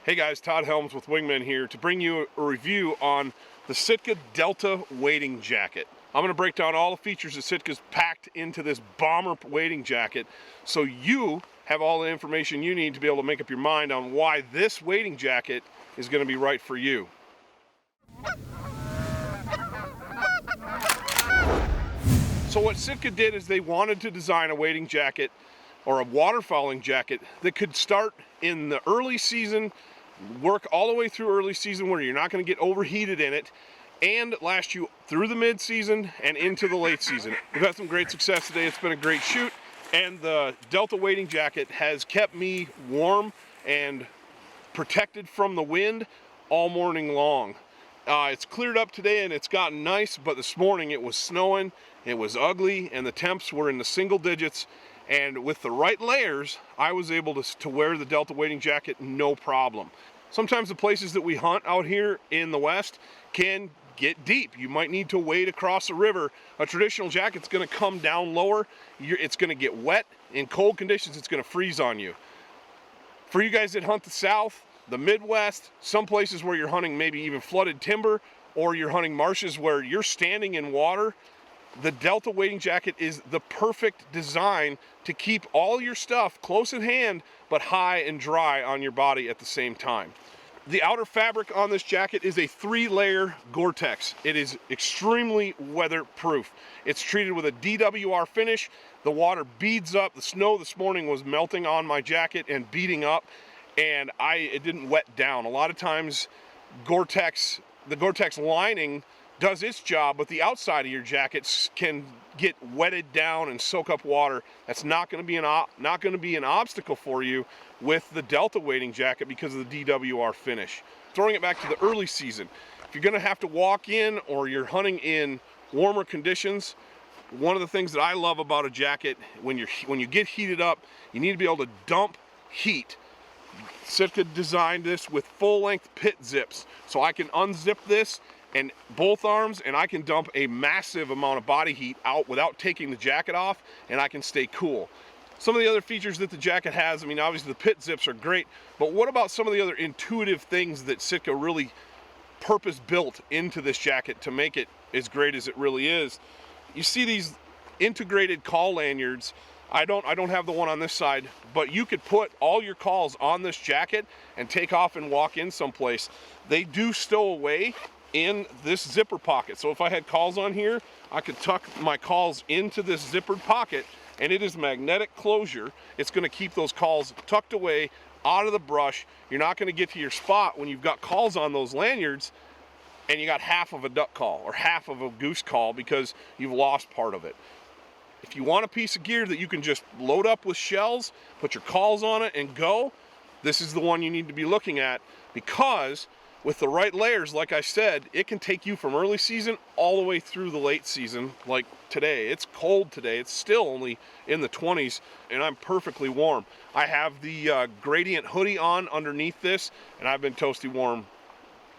Hey guys, Todd Helms with Wingmen here to bring you a review on the Sitka Delta wading jacket. I'm going to break down all the features that Sitka's packed into this bomber wading jacket so you have all the information you need to be able to make up your mind on why this wading jacket is going to be right for you. So what Sitka did is they wanted to design a wading jacket or a waterfowling jacket that could start in the early season, work all the way through early season where you're not going to get overheated in it, and last you through the mid-season and into the late season. We've had some great success today. It's been a great shoot, and the Delta wading jacket has kept me warm and protected from the wind all morning long. It's cleared up today and it's gotten nice, but this morning it was snowing, it was ugly, and the temps were in the single digits. And with the right layers, I was able to wear the Delta wading jacket no problem. Sometimes the places that we hunt out here in the West can get deep. You might need to wade across a river. A traditional jacket's gonna come down lower. It's gonna get wet. In cold conditions, it's gonna freeze on you. For you guys that hunt the South, the Midwest, some places where you're hunting maybe even flooded timber, or you're hunting marshes where you're standing in water, the Delta wading jacket is the perfect design to keep all your stuff close at hand, but high and dry on your body at the same time. The outer fabric on this jacket is a 3-layer Gore-Tex. It is extremely weatherproof. It's treated with a DWR finish. The water beads up. The snow this morning was melting on my jacket and beating up, and it didn't wet down. A lot of times the Gore-Tex lining does its job, but the outside of your jackets can get wetted down and soak up water. That's not going to be an obstacle for you with the Delta wading jacket because of the DWR finish. Throwing it back to the early season, if you're going to have to walk in or you're hunting in warmer conditions, one of the things that I love about a jacket, when you get heated up, you need to be able to dump heat. Sitka designed this with full-length pit zips, so I can unzip this and both arms, and I can dump a massive amount of body heat out without taking the jacket off, and I can stay cool. Some of the other features that the jacket has, I mean, obviously the pit zips are great, but what about some of the other intuitive things that Sitka really purpose-built into this jacket to make it as great as it really is? You see these integrated call lanyards. I don't have the one on this side, but you could put all your calls on this jacket and take off and walk in someplace. They do stow away in this zipper pocket. So if I had calls on here, I could tuck my calls into this zippered pocket, and it is magnetic closure. It's going to keep those calls tucked away out of the brush. You're not going to get to your spot when you've got calls on those lanyards and you got half of a duck call or half of a goose call because you've lost part of it. If you want a piece of gear that you can just load up with shells, put your calls on it and go, this is the one you need to be looking at, because with the right layers, like I said, it can take you from early season all the way through the late season. Like today, it's cold today. It's still only in the 20s, and I'm perfectly warm. I have the gradient hoodie on underneath this, and I've been toasty warm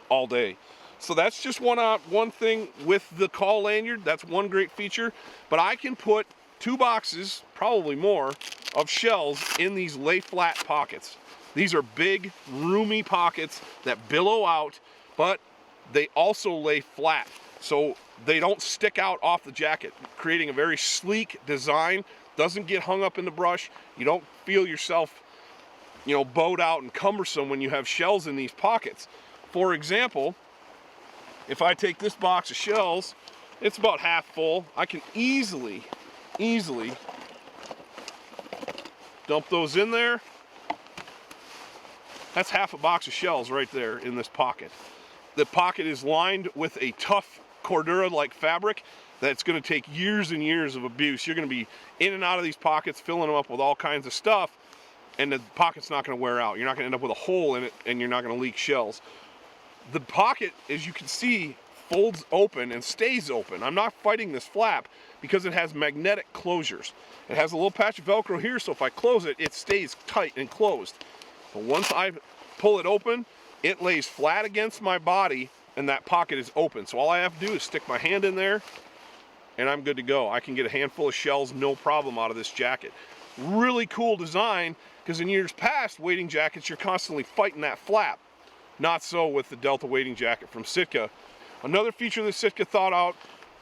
all day. So that's just one thing with the call lanyard. That's one great feature. But I can put 2 boxes, probably more, of shells in these lay flat pockets. These are big, roomy pockets that billow out, but they also lay flat, so they don't stick out off the jacket, creating a very sleek design. Doesn't get hung up in the brush. You don't feel yourself, bowed out and cumbersome when you have shells in these pockets. For example, if I take this box of shells, it's about half full. I can easily dump those in there. That's half a box of shells right there in this pocket. The pocket is lined with a tough Cordura-like fabric that's going to take years and years of abuse. You're going to be in and out of these pockets, filling them up with all kinds of stuff, and the pocket's not going to wear out. You're not going to end up with a hole in it, and you're not going to leak shells. The pocket, as you can see, folds open and stays open. I'm not fighting this flap because it has magnetic closures. It has a little patch of Velcro here, so if I close it, it stays tight and closed. But once I pull it open, it lays flat against my body and that pocket is open. So all I have to do is stick my hand in there and I'm good to go. I can get a handful of shells, no problem, out of this jacket. Really cool design, Because in years past, wading jackets, you're constantly fighting that flap. Not so with the Delta wading jacket from Sitka. Another feature that Sitka thought out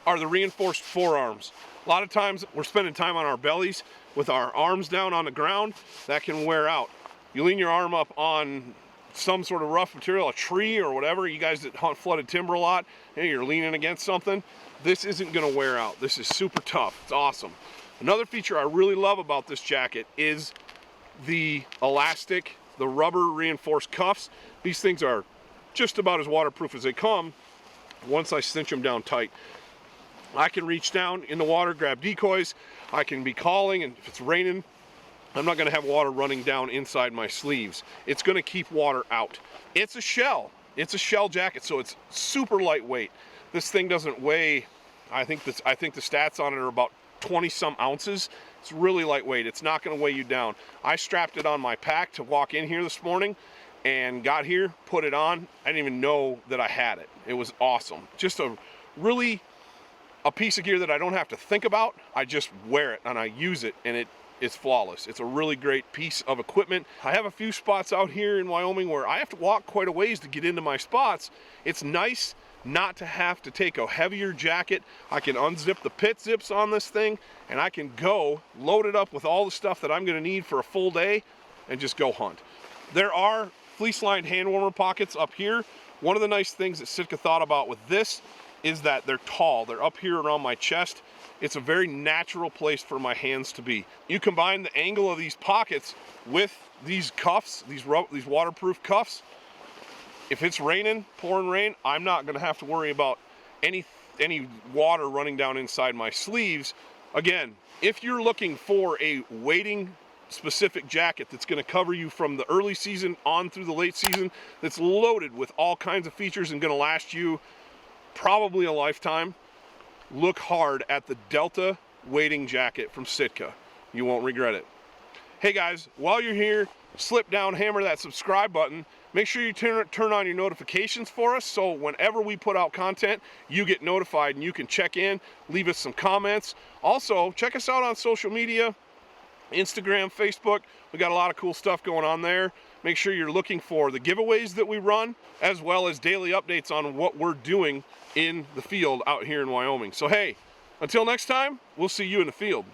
are the reinforced forearms. A lot of times we're spending time on our bellies with our arms down on the ground. That can wear out. You lean your arm up on some sort of rough material, a tree or whatever, you guys that hunt flooded timber a lot, you're leaning against something, this isn't gonna wear out. This is super tough, it's awesome. Another feature I really love about this jacket is the elastic, the rubber reinforced cuffs. These things are just about as waterproof as they come once I cinch them down tight. I can reach down in the water, grab decoys, I can be calling, and if it's raining, I'm not gonna have water running down inside my sleeves. It's gonna keep water out. It's a shell jacket, so it's super lightweight. This thing doesn't weigh, I think the stats on it are about 20 some ounces. It's really lightweight. It's not gonna weigh you down. I strapped it on my pack to walk in here this morning and got here, put it on. I didn't even know that I had it. It was awesome. Just a piece of gear that I don't have to think about. I just wear it and I use it, and it's flawless. It's a really great piece of equipment. I have a few spots out here in Wyoming where I have to walk quite a ways to get into my spots. It's nice not to have to take a heavier jacket. I can unzip the pit zips on this thing and I can go load it up with all the stuff that I'm gonna need for a full day and just go hunt. There are fleece-lined hand warmer pockets up here. One of the nice things that Sitka thought about with this is that they're tall. They're up here around my chest. It's a very natural place for my hands to be. You combine the angle of these pockets with these cuffs, these waterproof cuffs. If it's raining, pouring rain, I'm not gonna have to worry about any water running down inside my sleeves. Again, if you're looking for a wading specific jacket that's gonna cover you from the early season on through the late season, that's loaded with all kinds of features and gonna last you probably a lifetime, look hard at the Delta wading jacket from Sitka. You won't regret it. Hey guys, while you're here, slip down, hammer that subscribe button. Make sure you turn on your notifications for us, so whenever we put out content, you get notified and you can check in, leave us some comments. Also, check us out on social media, Instagram, Facebook. We got a lot of cool stuff going on there. Make sure you're looking for the giveaways that we run, as well as daily updates on what we're doing in the field out here in Wyoming. So hey, until next time, we'll see you in the field.